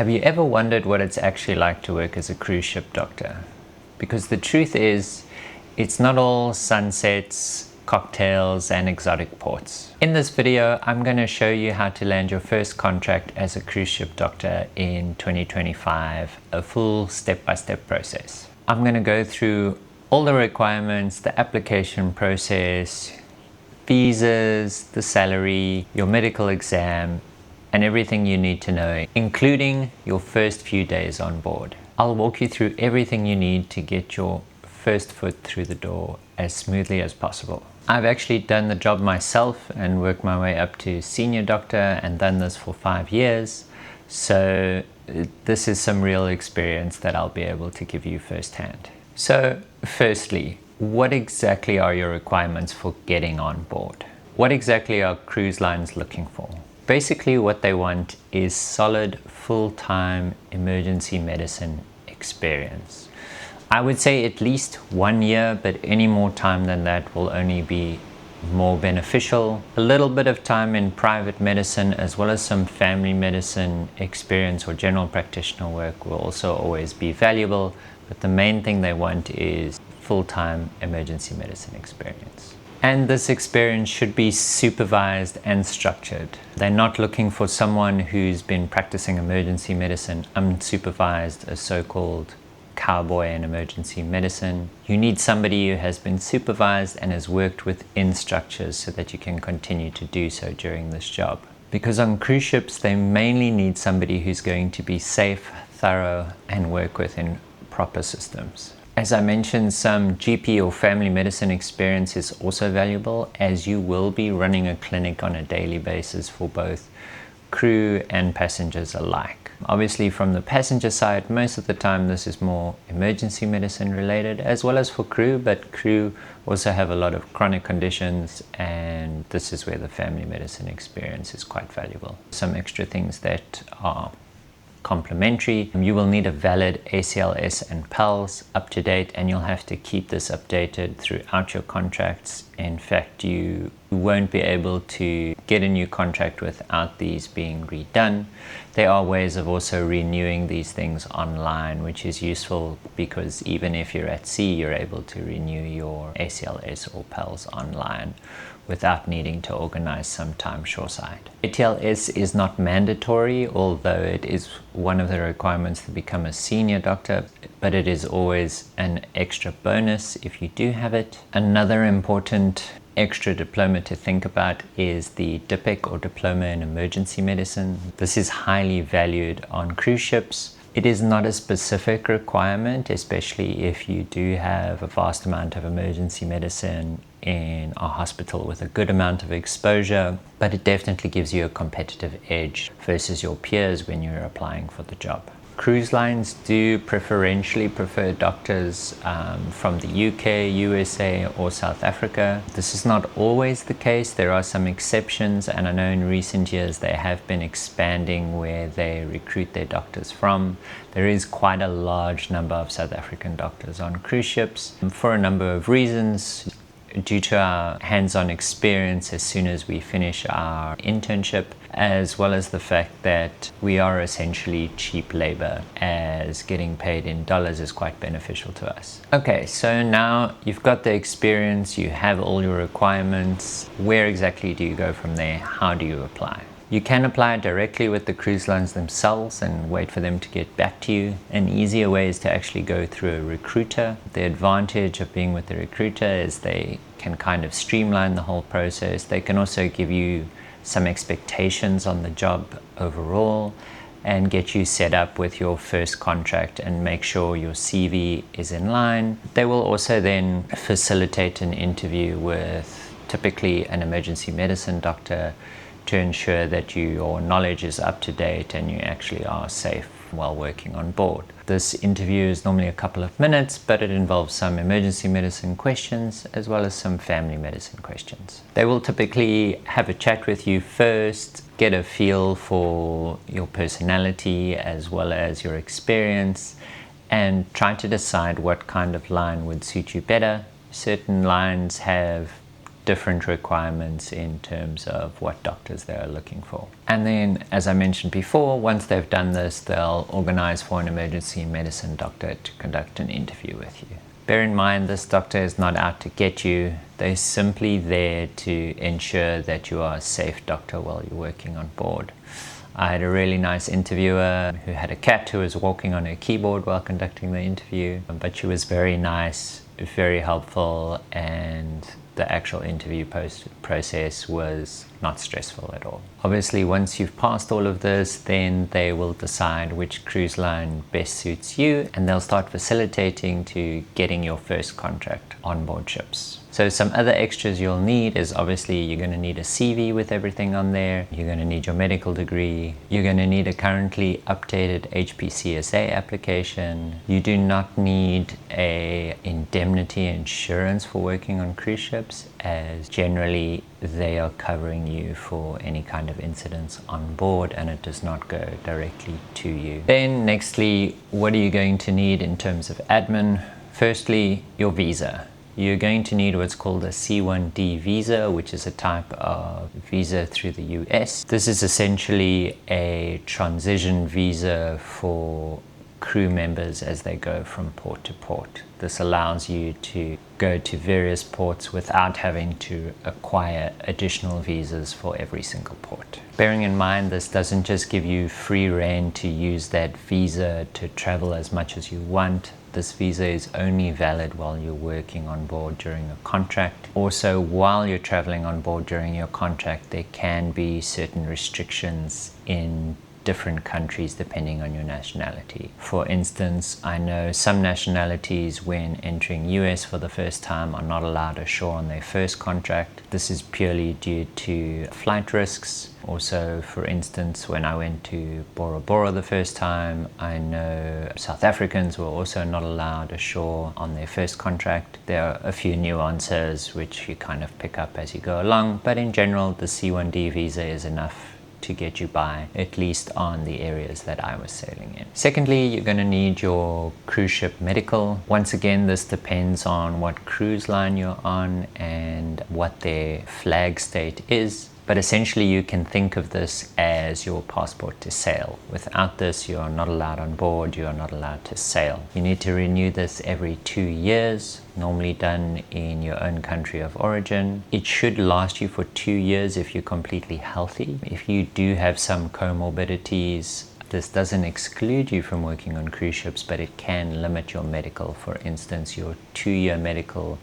Have you ever wondered what it's actually like to work as a cruise ship doctor? Because the truth is, it's not all sunsets, cocktails, and exotic ports. In this video, I'm going to show you how to land your first contract as a cruise ship doctor in 2025, a full step-by-step process. I'm going to go through all the requirements, the application process, visas, the salary, your medical exam, and everything you need to know, including your first few days on board. I'll walk you through everything you need to get your first foot through the door as smoothly as possible. I've actually done the job myself and worked my way up to senior doctor and done this for 5 years. So this is some real experience that I'll be able to give you firsthand. So firstly, what exactly are your requirements for getting on board? What exactly are cruise lines looking for? Basically what they want is solid full-time emergency medicine experience. I would say at least 1 year, but any more time than that will only be more beneficial. A little bit of time in private medicine as well as some family medicine experience or general practitioner work will also always be valuable, but the main thing they want is full-time emergency medicine experience. And this experience should be supervised and structured. They're not looking for someone who's been practicing emergency medicine unsupervised, a so-called cowboy in emergency medicine. You need somebody who has been supervised and has worked within structures so that you can continue to do so during this job. Because on cruise ships, they mainly need somebody who's going to be safe, thorough, and work within proper systems. As I mentioned, some GP or family medicine experience is also valuable, as you will be running a clinic on a daily basis for both crew and passengers alike. Obviously from the passenger side, most of the time this is more emergency medicine related, as well as for crew, but crew also have a lot of chronic conditions, and this is where the family medicine experience is quite valuable. Some extra things that are complementary: you will need a valid ACLS and PALS up to date, and you'll have to keep this updated throughout your contracts. In fact, you won't be able to get a new contract without these being redone. There are ways of also renewing these things online, which is useful because even if you're at sea, you're able to renew your ACLS or PALS online without needing to organize some time shoreside. ATLS is not mandatory, although it is one of the requirements to become a senior doctor, but it is always an extra bonus if you do have it. Another important extra diploma to think about is the DIPEC or Diploma in Emergency Medicine. This is highly valued on cruise ships. It is not a specific requirement, especially if you do have a vast amount of emergency medicine in a hospital with a good amount of exposure, but it definitely gives you a competitive edge versus your peers when you're applying for the job. Cruise lines do preferentially prefer doctors from the UK, USA, or South Africa. This is not always the case. There are some exceptions, and I know in recent years they have been expanding where they recruit their doctors from. There is quite a large number of South African doctors on cruise ships for a number of reasons. Due to our hands-on experience as soon as we finish our internship, as well as the fact that we are essentially cheap labor, as getting paid in dollars is quite beneficial to us. Okay, so now you've got the experience, you have all your requirements. Where exactly do you go from there? How do you apply? You can apply directly with the cruise lines themselves and wait for them to get back to you. An easier way is to actually go through a recruiter. The advantage of being with the recruiter is they can kind of streamline the whole process. They can also give you some expectations on the job overall and get you set up with your first contract and make sure your CV is in line. They will also then facilitate an interview with typically an emergency medicine doctor to ensure that your knowledge is up to date and you actually are safe while working on board. This interview is normally a couple of minutes, but it involves some emergency medicine questions as well as some family medicine questions. They will typically have a chat with you first, get a feel for your personality as well as your experience, and try to decide what kind of line would suit you better. Certain lines have different requirements in terms of what doctors they are looking for. And then, as I mentioned before, once they've done this, they'll organize for an emergency medicine doctor to conduct an interview with you. Bear in mind, this doctor is not out to get you. They're simply there to ensure that you are a safe doctor while you're working on board. I had a really nice interviewer who had a cat who was walking on her keyboard while conducting the interview, but she was very nice, very helpful, and the actual interview process was not stressful at all. Obviously, once you've passed all of this, then they will decide which cruise line best suits you, and they'll start facilitating to getting your first contract on board ships. So some other extras you'll need is, obviously, you're going to need a CV with everything on there. You're going to need your medical degree. You're going to need a currently updated HPCSA application. You do not need a indemnity insurance for working on cruise ships, as generally they are covering you for any kind of incidents on board and it does not go directly to you. Then nextly, what are you going to need in terms of admin? Firstly, your visa. You're going to need what's called a C1D visa, which is a type of visa through the US. This is essentially a transition visa for crew members as they go from port to port. This allows you to go to various ports without having to acquire additional visas for every single port. Bearing in mind, this doesn't just give you free rein to use that visa to travel as much as you want. This visa is only valid while you're working on board during a contract. Also, while you're traveling on board during your contract, there can be certain restrictions in different countries depending on your nationality. For instance, I know some nationalities when entering US for the first time are not allowed ashore on their first contract. This is purely due to flight risks. Also, for instance, when I went to Bora Bora the first time, I know South Africans were also not allowed ashore on their first contract. There are a few nuances which you kind of pick up as you go along, but in general, the C1D visa is enough to get you by, at least on the areas that I was sailing in. Secondly, you're going to need your cruise ship medical. Once again, this depends on what cruise line you're on and what their flag state is. But essentially, you can think of this as your passport to sail. Without this, you are not allowed on board, you are not allowed to sail. You need to renew this every 2 years, normally done in your own country of origin. It should last you for 2 years if you're completely healthy. If you do have some comorbidities, this doesn't exclude you from working on cruise ships, but it can limit your medical. For instance, your 2-year medical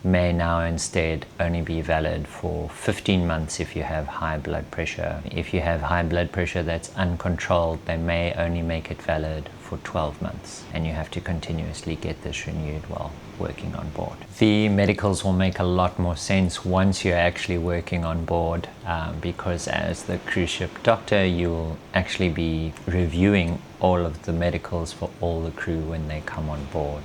may now instead only be valid for 15 months if you have high blood pressure. If you have high blood pressure that's uncontrolled, they may only make it valid for 12 months, and you have to continuously get this renewed while working on board. The medicals will make a lot more sense once you're actually working on board, because as the cruise ship doctor, you'll actually be reviewing all of the medicals for all the crew when they come on board.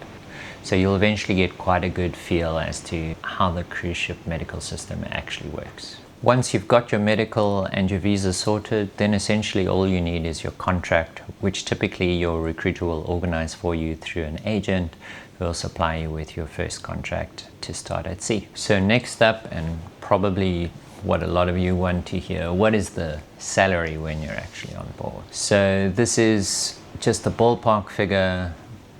So you'll eventually get quite a good feel as to how the cruise ship medical system actually works. Once you've got your medical and your visa sorted, then essentially all you need is your contract, which typically your recruiter will organize for you through an agent who will supply you with your first contract to start at sea. So next up, and probably what a lot of you want to hear, what is the salary when you're actually on board? So this is just a ballpark figure,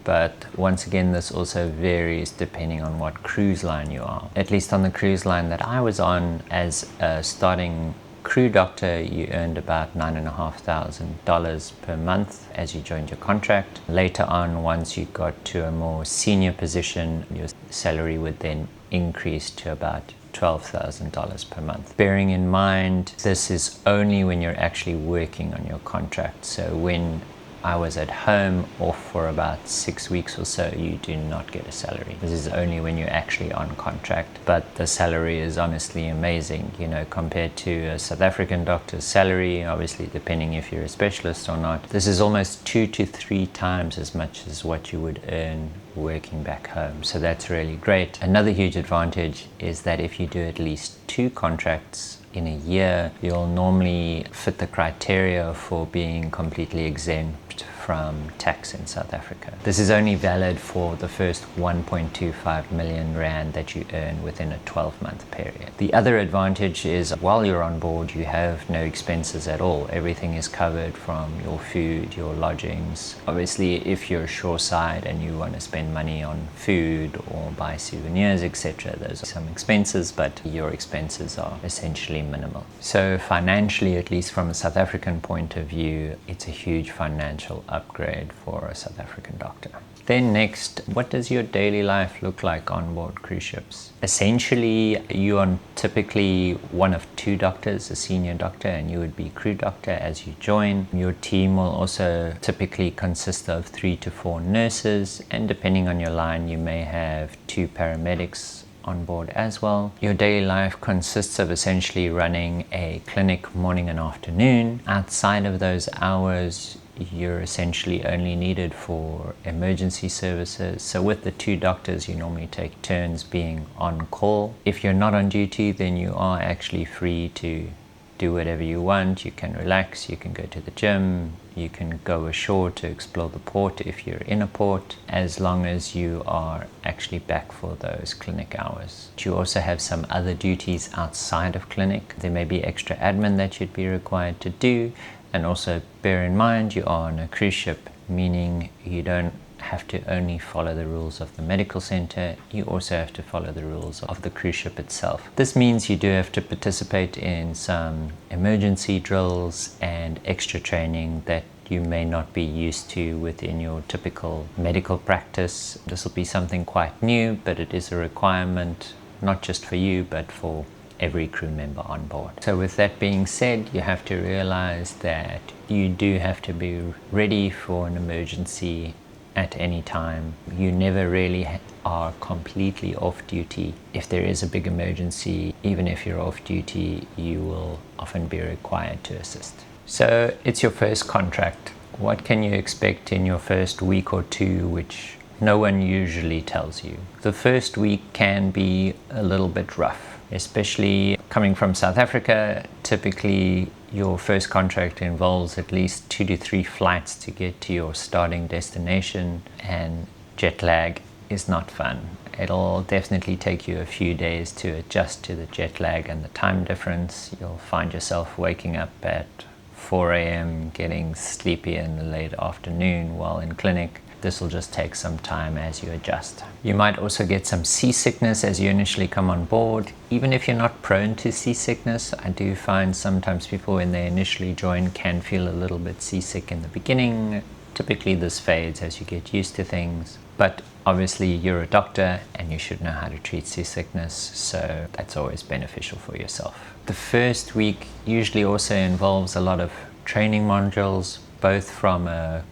but once again, this also varies depending on what cruise line you are. At least on the cruise line that I was on, as a starting crew doctor, you earned about $9,500 per month as you joined your contract. Later on, once you got to a more senior position, your salary would then increase to about $12,000 per month. Bearing in mind, this is only when you're actually working on your contract. So when I was at home off for about 6 weeks or so, you do not get a salary. This is only when you're actually on contract, but the salary is honestly amazing, you know, compared to a South African doctor's salary, obviously depending if you're a specialist or not. This is almost 2 to 3 times as much as what you would earn working back home. So that's really great. Another huge advantage is that if you do at least 2 contracts in a year, you'll normally fit the criteria for being completely exempt from tax in South Africa. This is only valid for the first 1.25 million rand that you earn within a 12-month period. The other advantage is while you're on board, you have no expenses at all. Everything is covered from your food, your lodgings. Obviously, if you're shoreside and you want to spend money on food or buy souvenirs, etc., those are some expenses, but your expenses are essentially minimal. So financially, at least from a South African point of view, it's a huge financial upgrade for a South African doctor. Then next, what does your daily life look like on board cruise ships? Essentially, you are typically one of two doctors, a senior doctor, and you would be crew doctor as you join. Your team will also typically consist of 3 to 4 nurses, and depending on your line, you may have 2 paramedics on board as well. Your daily life consists of essentially running a clinic morning and afternoon. Outside of those hours, you're essentially only needed for emergency services. So with the 2 doctors, you normally take turns being on call. If you're not on duty, then you are actually free to do whatever you want. You can relax, you can go to the gym, you can go ashore to explore the port if you're in a port, as long as you are actually back for those clinic hours. You also have some other duties outside of clinic. There may be extra admin that you'd be required to do. And also bear in mind, you are on a cruise ship, meaning you don't have to only follow the rules of the medical center, you also have to follow the rules of the cruise ship itself. This means you do have to participate in some emergency drills and extra training that you may not be used to within your typical medical practice. This will be something quite new, but it is a requirement not just for you, but for every crew member on board. So with that being said, you have to realize that you do have to be ready for an emergency at any time. You never really are completely off duty. If there is a big emergency, even if you're off duty, you will often be required to assist. So it's your first contract. What can you expect in your first week or two, which no one usually tells you? The first week can be a little bit rough, especially coming from South Africa. Typically, your first contract involves at least 2 to 3 flights to get to your starting destination, and jet lag is not fun. It'll definitely take you a few days to adjust to the jet lag and the time difference. You'll find yourself waking up at 4 a.m., getting sleepy in the late afternoon while in clinic. This will just take some time as you adjust. You might also get some seasickness as you initially come on board. Even if you're not prone to seasickness, I do find sometimes people when they initially join can feel a little bit seasick in the beginning. Typically this fades as you get used to things, but obviously you're a doctor and you should know how to treat seasickness, so that's always beneficial for yourself. The first week usually also involves a lot of training modules, both from a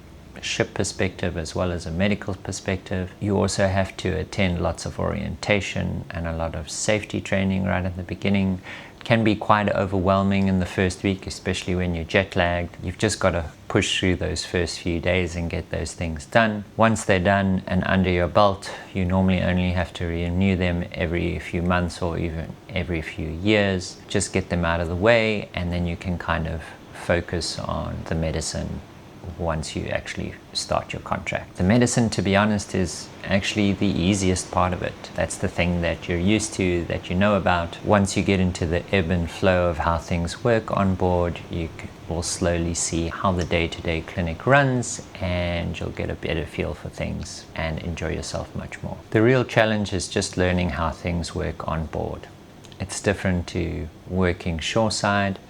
ship perspective as well as a medical perspective. You also have to attend lots of orientation and a lot of safety training right at the beginning. It can be quite overwhelming in the first week, especially when you're jet lagged. You've just got to push through those first few days and get those things done. Once they're done and under your belt, you normally only have to renew them every few months or even every few years. Just get them out of the way, and then you can kind of focus on the medicine once you actually start your contract. The medicine, to be honest, is actually the easiest part of it. That's the thing that you're used to, that you know about. Once you get into the ebb and flow of how things work on board, you will slowly see how the day-to-day clinic runs, and you'll get a better feel for things and enjoy yourself much more. The real challenge is just learning how things work on board. It's different to working shoreside.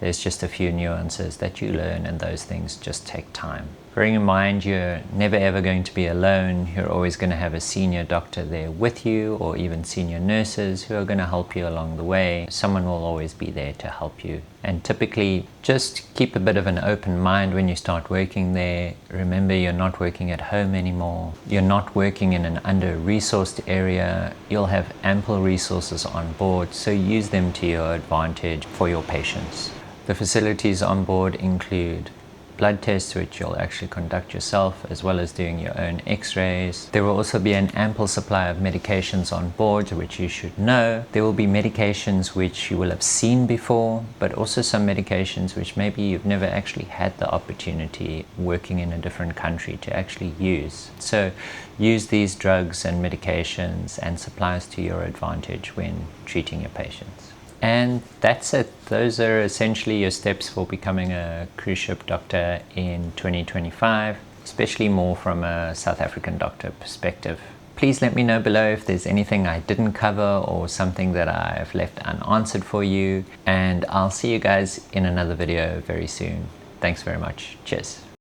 There's just a few nuances that you learn, and those things just take time. Bearing in mind, you're never ever going to be alone. You're always going to have a senior doctor there with you, or even senior nurses who are going to help you along the way. Someone will always be there to help you. And typically, just keep a bit of an open mind when you start working there. Remember, you're not working at home anymore. You're not working in an under-resourced area. You'll have ample resources on board, so use them to your advantage for your patients. The facilities on board include blood tests which you'll actually conduct yourself, as well as doing your own x-rays. There will also be an ample supply of medications on board which you should know. There will be medications which you will have seen before, but also some medications which maybe you've never actually had the opportunity working in a different country to actually use. So use these drugs and medications and supplies to your advantage when treating your patients. And that's it. Those are essentially your steps for becoming a cruise ship doctor in 2025, especially more from a South African doctor perspective. Please let me know below if there's anything I didn't cover or something that I've left unanswered for you. And I'll see you guys in another video very soon. Thanks very much. Cheers.